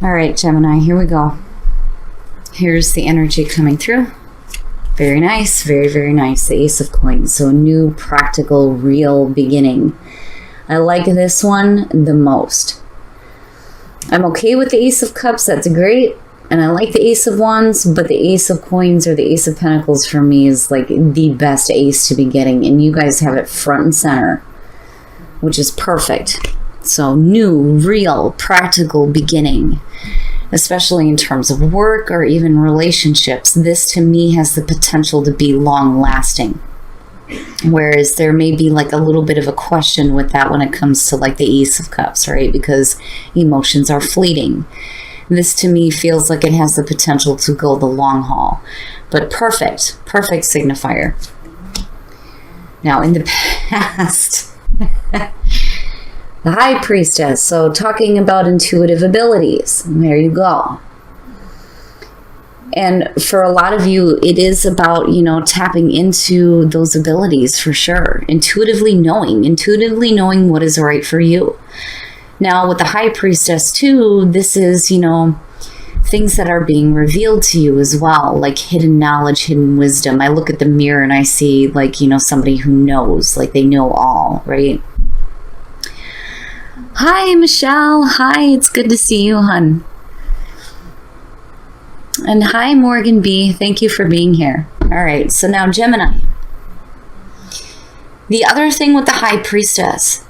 All right, Gemini, here we go. Here's the energy coming through. Very nice, very, very nice. The Ace of Coins. So new, practical, real beginning. I like this one the most. I'm okay with the Ace of Cups. That's great. And I like the Ace of Wands, but the Ace of Coins or the Ace of Pentacles for me is like the best ace to be getting. And you guys have it front and center, which is perfect. So new, real, practical beginning, especially in terms of work or even relationships. This to me has the potential to be long lasting. Whereas there may be like a little bit of a question with that when it comes to like the Ace of Cups, right? Because emotions are fleeting. This to me feels like it has the potential to go the long haul. But perfect signifier. Now in the past, the High Priestess. So talking about intuitive abilities. There you go. And for a lot of you, it is about, tapping into those abilities for sure. Intuitively knowing what is right for you. Now, with the High Priestess too, this is, things that are being revealed to you as well, like hidden knowledge, hidden wisdom. I look at the mirror and I see like, somebody who knows, like they know all, right? Hi, Michelle. Hi, it's good to see you, hun. And hi, Morgan B. Thank you for being here. All right, so now Gemini. The other thing with the High Priestess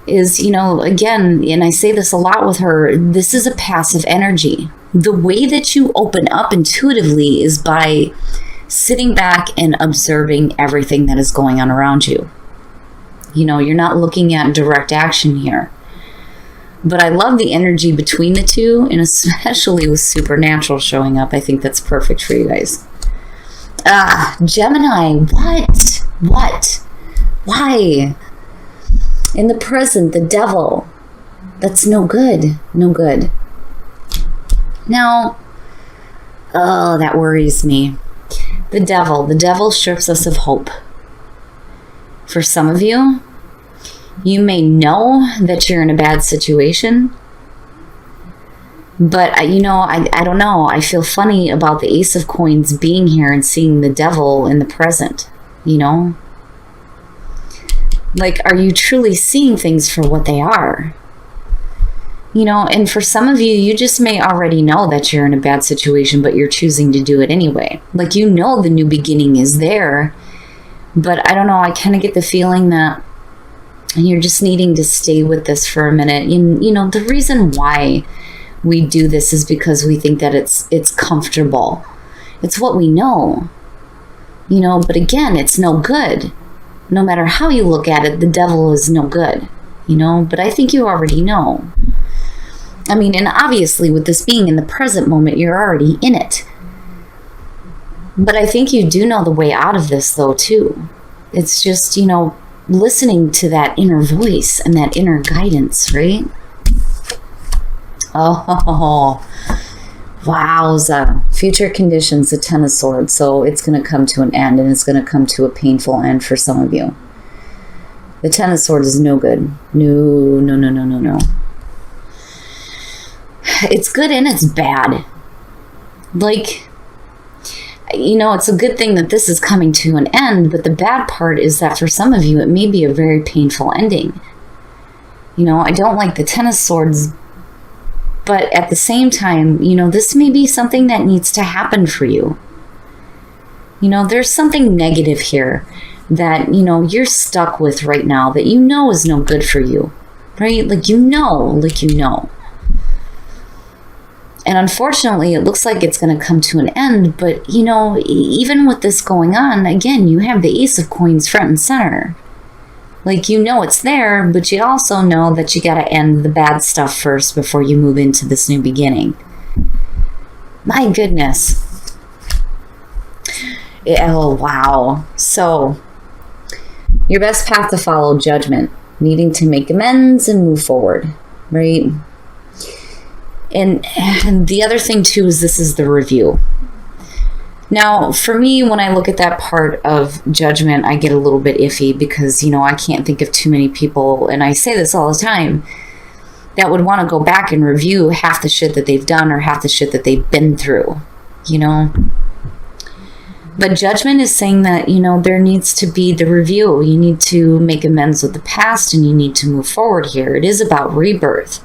is, again, and I say this a lot with her, this is a passive energy. The way that you open up intuitively is by sitting back and observing everything that is going on around you. You're not looking at direct action here. But I love the energy between the two, and especially with supernatural showing up. I think that's perfect for you guys. Gemini, what? Why? In the present, the devil. That's no good. Now, that worries me. The devil strips us of hope. For some of you, you may know that you're in a bad situation, but I don't know. I feel funny about the Ace of Coins being here and seeing the devil in the present, Like, are you truly seeing things for what they are? And for some of you, you just may already know that you're in a bad situation, but you're choosing to do it anyway. Like, the new beginning is there, but I don't know. I kind of get the feeling that you're just needing to stay with this for a minute. The reason why we do this is because we think that it's comfortable. It's what we know. But again, it's no good. No matter how you look at it, the devil is no good. But I think you already know. And obviously with this being in the present moment, you're already in it. But I think you do know the way out of this though too. It's just, listening to that inner voice and that inner guidance, right? Oh, wowza. Future conditions, the Ten of Swords. So it's going to come to an end, and it's going to come to a painful end for some of you. The Ten of Swords is no good. No. It's good and it's bad. Like, it's a good thing that this is coming to an end, but the bad part is that for some of you, it may be a very painful ending. I don't like the Ten of Swords, but at the same time, this may be something that needs to happen for you. There's something negative here that, you're stuck with right now that is no good for you, right? Like you know. And unfortunately, it looks like it's going to come to an end. But, even with this going on, again, you have the Ace of Coins front and center. Like, it's there, but you also know that you got to end the bad stuff first before you move into this new beginning. My goodness. Oh, wow. So, your best path to follow, judgment. Needing to make amends and move forward, right? And the other thing too is this is the review. Now, for me, when I look at that part of judgment, I get a little bit iffy because, I can't think of too many people, and I say this all the time, that would want to go back and review half the shit that they've done or half the shit that they've been through, you know? But judgment is saying that, you know, there needs to be the review. You need to make amends with the past and you need to move forward here. It is about rebirth.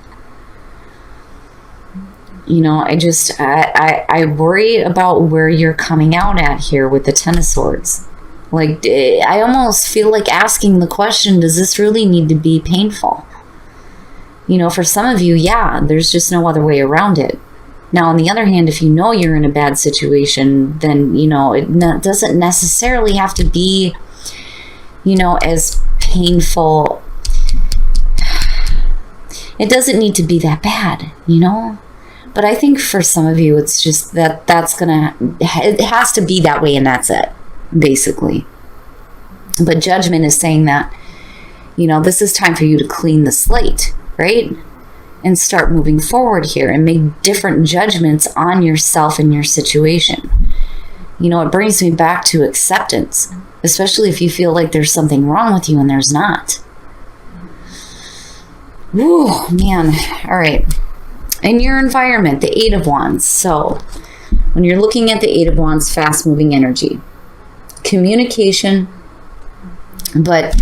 You know, I worry about where you're coming out at here with the Ten of Swords. Like, I almost feel like asking the question, does this really need to be painful? You know, for some of you, yeah, there's just no other way around it. Now, on the other hand, if you know you're in a bad situation, then, you know, it doesn't necessarily have to be, you know, as painful. It doesn't need to be that bad, you know? But I think for some of you, it's just it has to be that way and that's it, basically. But judgment is saying that, you know, this is time for you to clean the slate, right? And start moving forward here and make different judgments on yourself and your situation. You know, it brings me back to acceptance, especially if you feel like there's something wrong with you and there's not. Woo, man. All right. In your environment, the Eight of Wands. So when you're looking at the Eight of Wands, fast-moving energy, communication. But,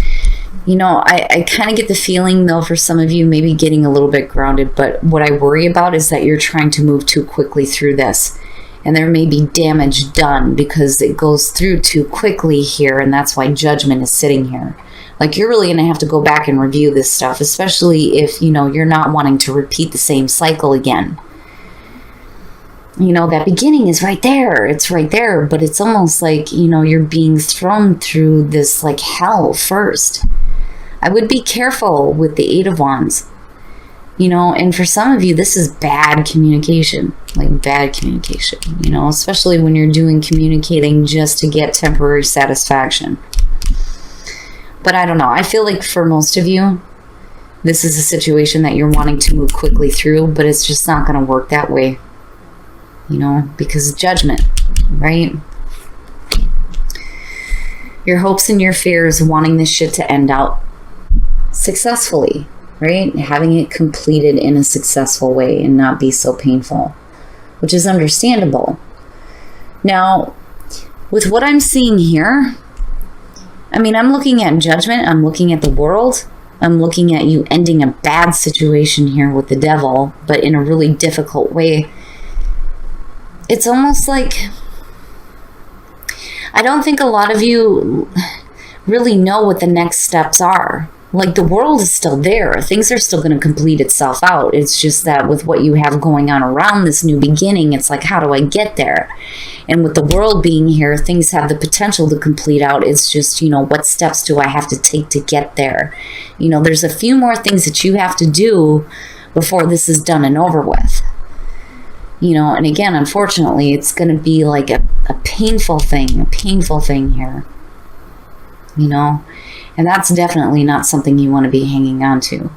you know, I kind of get the feeling, though, for some of you, maybe getting a little bit grounded. But what I worry about is that you're trying to move too quickly through this. And there may be damage done because it goes through too quickly here. And that's why judgment is sitting here. Like, you're really going to have to go back and review this stuff, especially if, you know, you're not wanting to repeat the same cycle again. You know, that beginning is right there. It's right there. But it's almost like, you know, you're being thrown through this, like, hell first. I would be careful with the Eight of Wands. You know, and for some of you, this is bad communication. Like, bad communication. You know, especially when you're communicating just to get temporary satisfaction. But I don't know. I feel like for most of you, this is a situation that you're wanting to move quickly through, but it's just not going to work that way. You know, because judgment, right? Your hopes and your fears wanting this shit to end out successfully, right? Having it completed in a successful way and not be so painful, which is understandable. Now, with what I'm seeing here, I mean, I'm looking at judgment. I'm looking at the world. I'm looking at you ending a bad situation here with the devil, but in a really difficult way. It's almost like, I don't think a lot of you really know what the next steps are. Like, the world is still there. Things are still going to complete itself out. It's just that with what you have going on around this new beginning, it's like, how do I get there? And with the world being here, things have the potential to complete out. It's just, you know, what steps do I have to take to get there? You know, there's a few more things that you have to do before this is done and over with. You know, and again, unfortunately, it's going to be like a painful thing here. You know? And that's definitely not something you want to be hanging on to.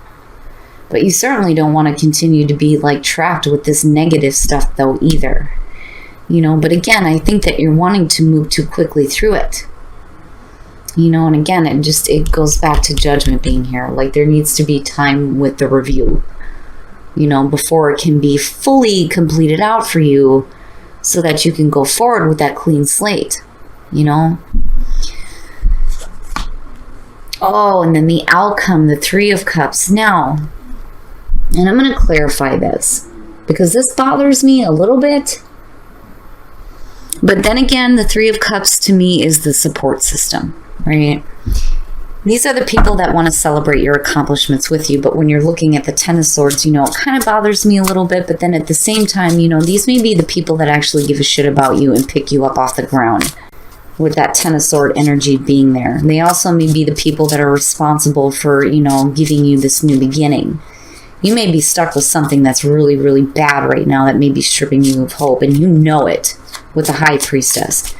But you certainly don't want to continue to be like trapped with this negative stuff though either. You know, but again, I think that you're wanting to move too quickly through it. You know, and again, it goes back to judgment being here. Like, there needs to be time with the review, you know, before it can be fully completed out for you so that you can go forward with that clean slate, you know. Oh, and then the outcome, the Three of Cups. Now, and I'm going to clarify this because this bothers me a little bit. But then again, the Three of Cups to me is the support system, right? These are the people that want to celebrate your accomplishments with you. But when you're looking at the Ten of Swords, you know, it kind of bothers me a little bit. But then at the same time, you know, these may be the people that actually give a shit about you and pick you up off the ground. With that Ten of Sword energy being there. They also may be the people that are responsible for, you know, giving you this new beginning. You may be stuck with something that's really, really bad right now that may be stripping you of hope, and you know it with the High Priestess.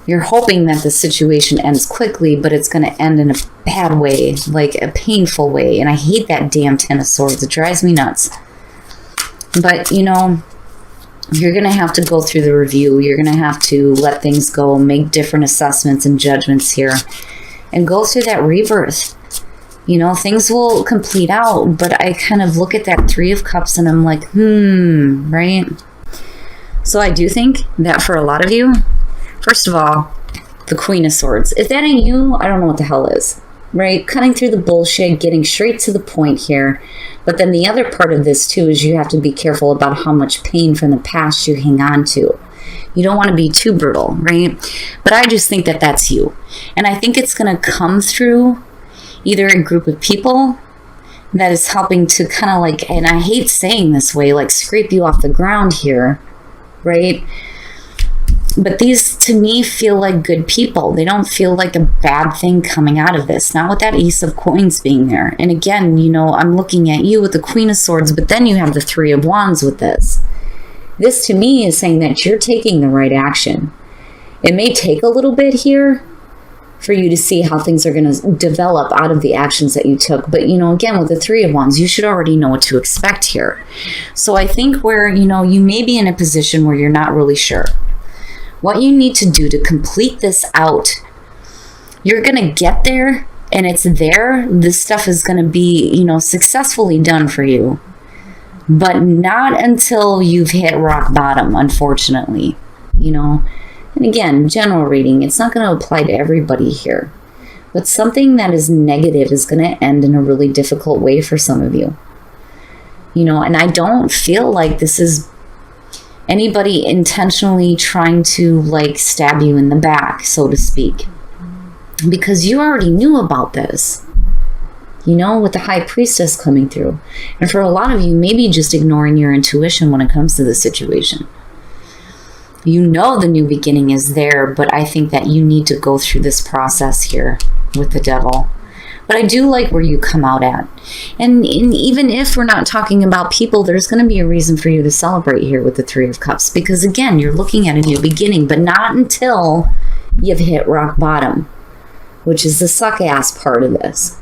You're hoping that the situation ends quickly, but it's going to end in a bad way, like a painful way. And I hate that damn Ten of Swords. It drives me nuts. But, you know, you're going to have to go through the review. You're going to have to let things go, make different assessments and judgments here, and go through that rebirth. You know, things will complete out, but I kind of look at that Three of Cups and I'm like, right? So I do think that for a lot of you, first of all, the Queen of Swords. If that ain't you, I don't know what the hell is, right? Cutting through the bullshit, getting straight to the point here. But then the other part of this too is you have to be careful about how much pain from the past you hang on to. You don't want to be too brutal, right? But I just think that that's you. And I think it's going to come through either a group of people that is helping to kind of like, and I hate saying this way, like scrape you off the ground here, right? But these, to me, feel like good people. They don't feel like a bad thing coming out of this. Not with that Ace of Coins being there. And again, you know, I'm looking at you with the Queen of Swords, but then you have the Three of Wands with this. This, to me, is saying that you're taking the right action. It may take a little bit here for you to see how things are going to develop out of the actions that you took. But, you know, again, with the Three of Wands, you should already know what to expect here. So I think where, you know, you may be in a position where you're not really sure what you need to do to complete this out. You're going to get there and it's there. This stuff is going to be, you know, successfully done for you. But not until you've hit rock bottom, unfortunately, you know. And again, general reading, it's not going to apply to everybody here. But something that is negative is going to end in a really difficult way for some of you. You know, and I don't feel like this is anybody intentionally trying to like stab you in the back, so to speak. Because you already knew about this. You know, with the High Priestess coming through. And for a lot of you, maybe just ignoring your intuition when it comes to this situation. You know the new beginning is there, but I think that you need to go through this process here with the Devil. But I do like where you come out at. And even if we're not talking about people, there's going to be a reason for you to celebrate here with the Three of Cups. Because again, you're looking at a new beginning, but not until you've hit rock bottom, which is the suck-ass part of this.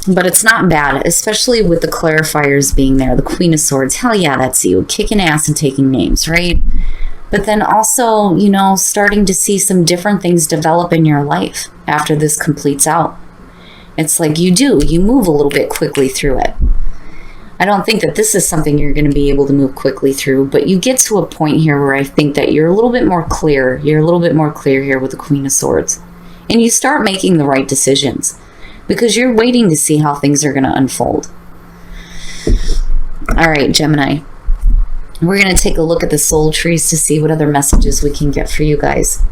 But it's not bad, especially with the clarifiers being there. The Queen of Swords, hell yeah, that's you. Kicking ass and taking names, right? But then also, you know, starting to see some different things develop in your life after this completes out. It's like you move a little bit quickly through it. I don't think that this is something you're going to be able to move quickly through, but you get to a point here where I think that you're a little bit more clear. You're a little bit more clear here with the Queen of Swords. And you start making the right decisions. Because you're waiting to see how things are going to unfold. All right, Gemini. We're going to take a look at the soul trees to see what other messages we can get for you guys.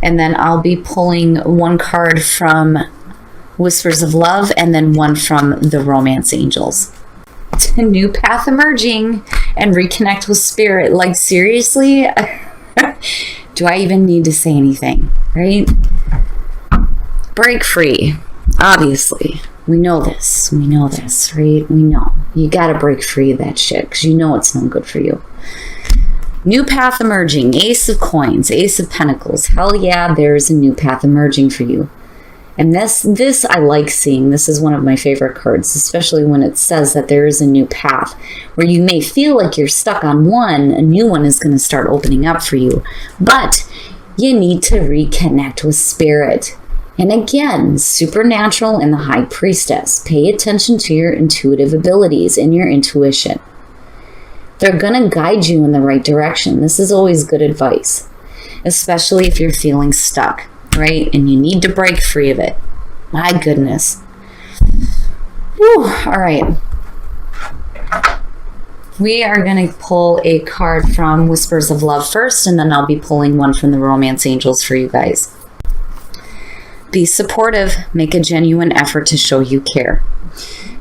And then I'll be pulling one card from Whispers of Love and then one from the Romance Angels. A new path emerging and reconnect with spirit. Like, seriously? Do I even need to say anything? Right? Break free. Obviously, we know this, right? We know. You gotta break free of that shit, because you know it's not good for you. New path emerging, Ace of Coins, Ace of Pentacles. Hell yeah, there's a new path emerging for you. And this I like seeing. This is one of my favorite cards, especially when it says that there is a new path. Where you may feel like you're stuck on one, a new one is going to start opening up for you. But you need to reconnect with spirit. And again, supernatural and the High Priestess. Pay attention to your intuitive abilities and your intuition. They're going to guide you in the right direction. This is always good advice, especially if you're feeling stuck, right? And you need to break free of it. My goodness. Whew. All right. We are going to pull a card from Whispers of Love first, and then I'll be pulling one from the Romance Angels for you guys. Be supportive. Make a genuine effort to show you care.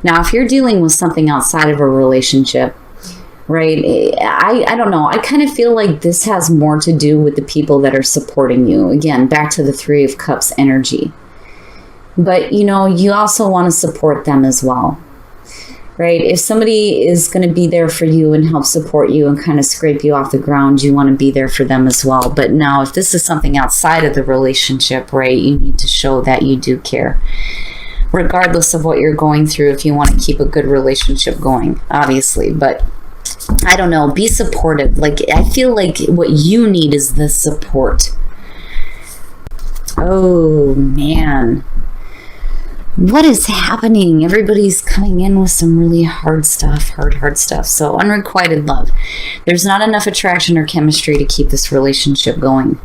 Now, if you're dealing with something outside of a relationship, right, I don't know. I kind of feel like this has more to do with the people that are supporting you. Again, back to the Three of Cups energy. But, you know, you also want to support them as well. Right? If somebody is going to be there for you and help support you and kind of scrape you off the ground, you want to be there for them as well. But now, if this is something outside of the relationship, right, you need to show that you do care. Regardless of what you're going through, if you want to keep a good relationship going, obviously. But I don't know, be supportive. Like, I feel like what you need is the support. Oh, man. What is happening? Everybody's coming in with some really hard stuff, hard stuff. So unrequited love. There's not enough attraction or chemistry to keep this relationship going.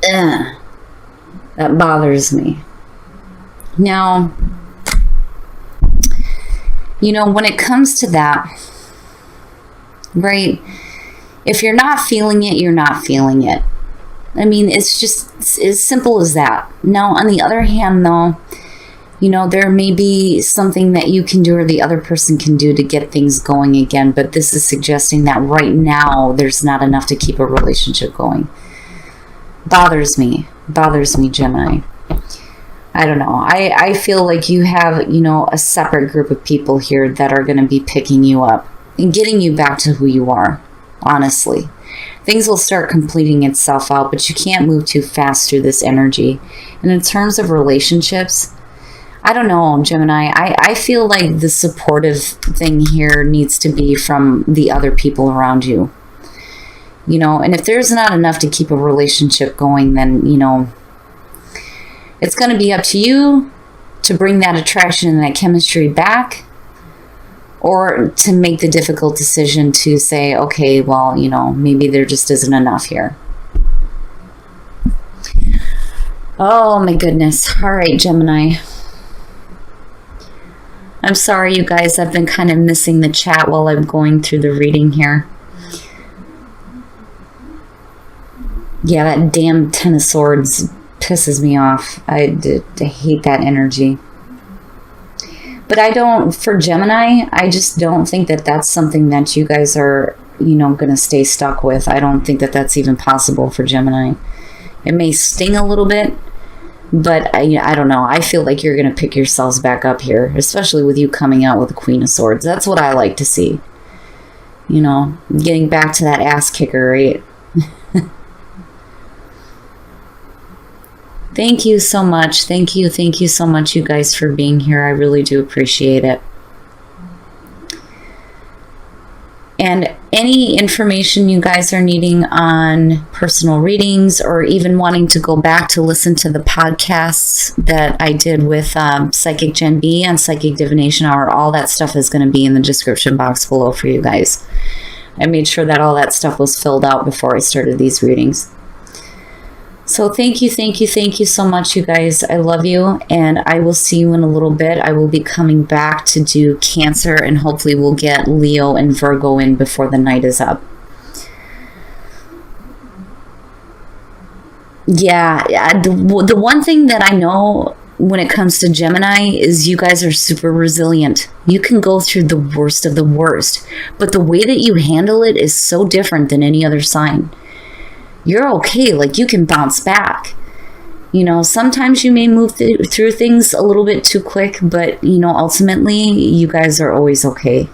That bothers me. Now, you know, when it comes to that, right, if you're not feeling it, you're not feeling it. I mean, it's just as simple as that. Now, on the other hand, though, you know, there may be something that you can do or the other person can do to get things going again, but this is suggesting that right now there's not enough to keep a relationship going. Bothers me, Gemini. I don't know. I feel like you have, you know, a separate group of people here that are going to be picking you up and getting you back to who you are, honestly. Things will start completing itself out, but you can't move too fast through this energy. And in terms of relationships, I don't know, Gemini. I feel like the supportive thing here needs to be from the other people around you. You know, and if there's not enough to keep a relationship going, then, you know, it's going to be up to you to bring that attraction and that chemistry back, or to make the difficult decision to say, okay, well, you know, maybe there just isn't enough here. Oh, my goodness. All right, Gemini. I'm sorry, you guys. I've been kind of missing the chat while I'm going through the reading here. Yeah, that damn Ten of Swords pisses me off. I hate that energy. But I don't, for Gemini, I just don't think that that's something that you guys are, you know, going to stay stuck with. I don't think that that's even possible for Gemini. It may sting a little bit, but I don't know. I feel like you're going to pick yourselves back up here, especially with you coming out with the Queen of Swords. That's what I like to see. You know, getting back to that ass kicker, right? Thank you so much. Thank you so much, you guys, for being here. I really do appreciate it. And any information you guys are needing on personal readings, or even wanting to go back to listen to the podcasts that I did with Psychic Gen B on Psychic Divination Hour, all that stuff is going to be in the description box below for you guys. I made sure that all that stuff was filled out before I started these readings. So thank you so much, you guys. I love you, and I will see you in a little bit. I will be coming back to do Cancer, and hopefully we'll get Leo and Virgo in before the night is up. Yeah, the one thing that I know when it comes to Gemini is you guys are super resilient. You can go through the worst of the worst, but the way that you handle it is so different than any other sign. You're okay, like you can bounce back. You know, sometimes you may move through things a little bit too quick, but, you know, ultimately you guys are always okay.